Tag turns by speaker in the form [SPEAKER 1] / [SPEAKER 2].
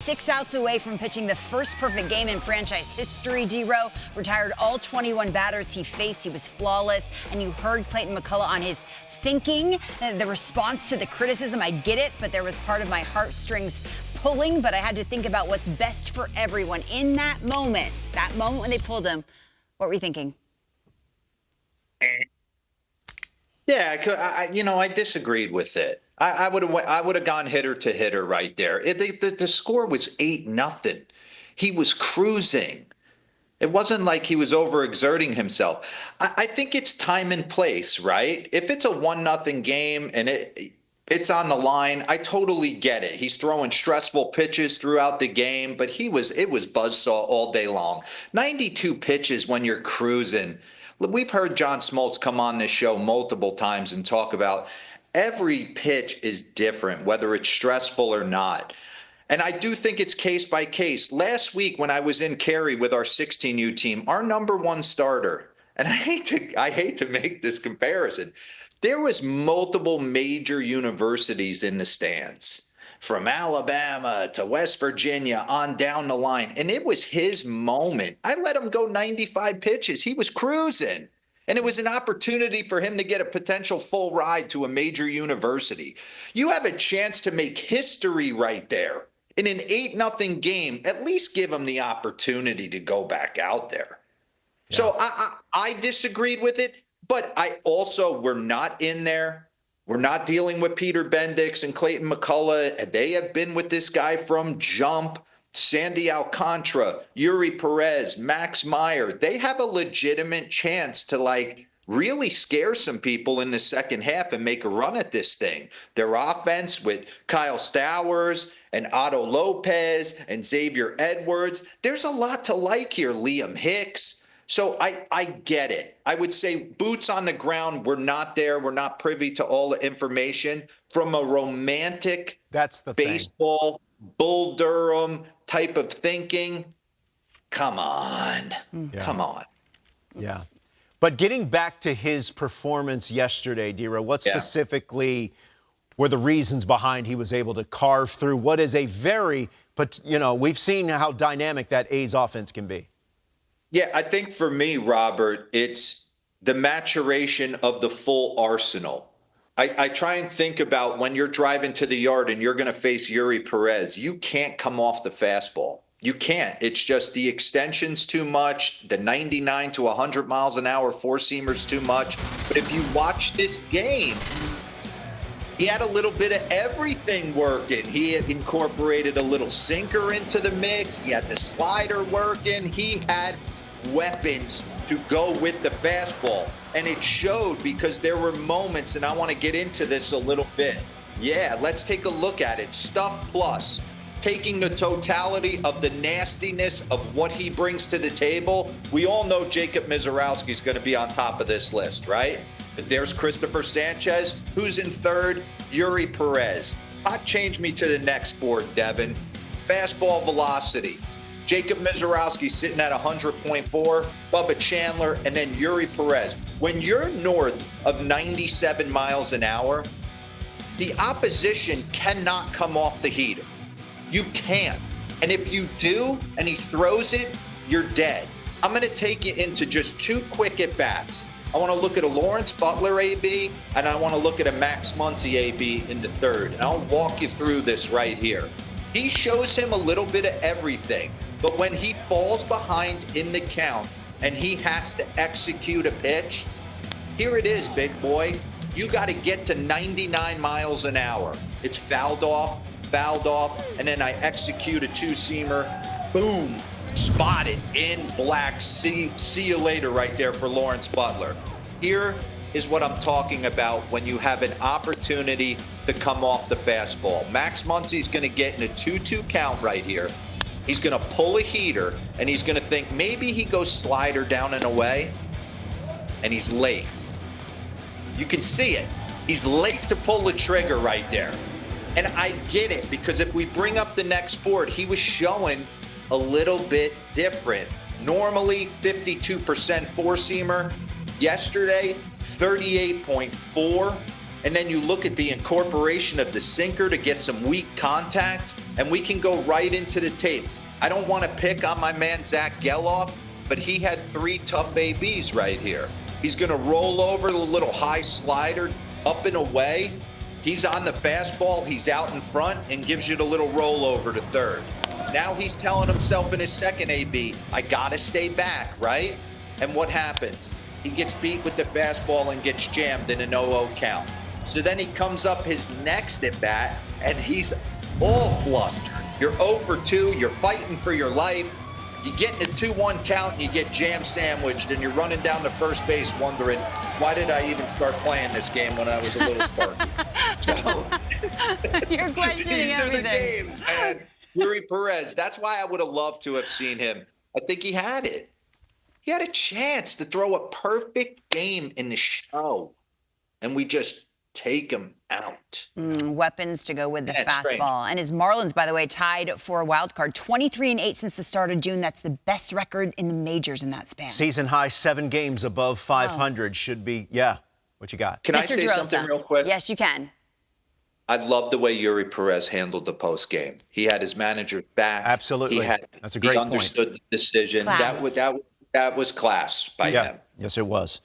[SPEAKER 1] 6 outs away from pitching the first perfect game in franchise history, D-Row. Retired all 21 batters he faced. He was flawless. And you heard Clayton McCullough on his thinking, the response to the criticism. I get it, but there was part of my heartstrings pulling. But I had to think about what's best for everyone in that moment when they pulled him. What were you thinking?
[SPEAKER 2] Yeah, I disagreed with it. I would have gone hitter to hitter right there. The score was 8-0. He was cruising. It wasn't like he was overexerting himself. I think it's time and place, right? If it's a 1-0 game and it's on the line, I totally get it. He's throwing stressful pitches throughout the game, but it was buzzsaw all day long. 92 pitches when you're cruising. We've heard John Smoltz come on this show multiple times and talk about every pitch is different, whether it's stressful or not. And I do think it's case by case. Last week when I was in Cary with our 16U team, our number one starter, and I hate to make this comparison, there was multiple major universities in the stands. From Alabama to West Virginia on down the line. And it was his moment. I let him go 95 pitches. He was cruising. And it was an opportunity for him to get a potential full ride to a major university. You have a chance to make history right there. In an 8-0 game, at least give him the opportunity to go back out there. Yeah. So I disagreed with it, but we're not in there. We're not dealing with Peter Bendix and Clayton McCullough. They have been with this guy from jump. Sandy Alcantara, Eury Pérez, Max Meyer. They have a legitimate chance to really scare some people in the second half and make a run at this thing. Their offense with Kyle Stowers and Otto Lopez and Xavier Edwards. There's a lot to like here. Liam Hicks. So I get it. I would say boots on the ground. We're not there. We're not privy to all the information. From a romantic baseball, Bull Durham type of thinking, come on. Yeah. Come on.
[SPEAKER 3] Yeah. But getting back to his performance yesterday, D-Row, what specifically were the reasons behind he was able to carve through what is we've seen how dynamic that A's offense can be.
[SPEAKER 2] Yeah, I think for me, Robert, it's the maturation of the full arsenal. I try and think about when you're driving to the yard and you're going to face Eury Pérez, you can't come off the fastball. You can't. It's just the extension's too much. The 99 to 100 miles an hour four-seamer's too much. But if you watch this game, he had a little bit of everything working. He had incorporated a little sinker into the mix. He had the slider working. He had weapons to go with the fastball. And it showed because there were moments, and I want to get into this a little bit. Yeah, let's take a look at it. Stuff plus. Taking the totality of the nastiness of what he brings to the table. We all know Jacob Mizorowski is going to be on top of this list, right? But there's Christopher Sanchez. Who's in third? Eury Pérez. Hot change me to the next board, Devin. Fastball velocity. Jacob Mizorowski sitting at 100.4, Bubba Chandler, and then Eury Pérez. When you're north of 97 miles an hour, the opposition cannot come off the heater. You can't. And if you do, and he throws it, you're dead. I'm going to take you into just two quick at-bats. I want to look at a Lawrence Butler AB, and I want to look at a Max Muncy AB in the third. And I'll walk you through this right here. He shows him a little bit of everything. But when he falls behind in the count and he has to execute a pitch, here it is, big boy. You got to get to 99 miles an hour. It's fouled off, and then I execute a two-seamer. Boom. Spotted in black. See you later right there for Lawrence Butler. Here is what I'm talking about when you have an opportunity to come off the fastball. Max Muncy's going to get in a 2-2 count right here. He's going to pull a heater, and he's going to think maybe he goes slider down and away, and he's late. You can see it. He's late to pull the trigger right there. And I get it, because if we bring up the next board, he was showing a little bit different. Normally, 52% four-seamer. Yesterday, 38.4. And then you look at the incorporation of the sinker to get some weak contact, and we can go right into the tape. I don't want to pick on my man Zach Geloff, but he had 3 tough ABs right here. He's going to roll over the little high slider up and away. He's on the fastball. He's out in front and gives you the little rollover to third. Now he's telling himself in his second AB, I got to stay back, right? And what happens? He gets beat with the fastball and gets jammed in an 0-0 count. So then he comes up his next at bat, and he's all flustered. You're 0 for 2. You're fighting for your life. You get in a 2-1 count, and you get jam sandwiched, and you're running down to first base wondering, why did I even start playing this game when I was a little sparky? So,
[SPEAKER 1] you're questioning
[SPEAKER 2] these
[SPEAKER 1] everything.
[SPEAKER 2] Are the games, man. Eury Pérez, that's why I would have loved to have seen him. I think he had it. He had a chance to throw a perfect game in the show, and we just take him out.
[SPEAKER 1] Weapons to go with the fastball.
[SPEAKER 2] Strange.
[SPEAKER 1] And his Marlins, by the way, tied for a wild card. 23-8 since the start of June. That's the best record in the majors in that span.
[SPEAKER 3] Season high 7 games above 500 should be, yeah. What you got?
[SPEAKER 2] Can I say something real quick?
[SPEAKER 1] Yes, you can.
[SPEAKER 2] I love the way Eury Pérez handled the post game. He had his manager's back.
[SPEAKER 3] Absolutely. That's a great point.
[SPEAKER 2] He understood the decision.
[SPEAKER 1] Class.
[SPEAKER 2] That was class by him.
[SPEAKER 3] Yes, it was.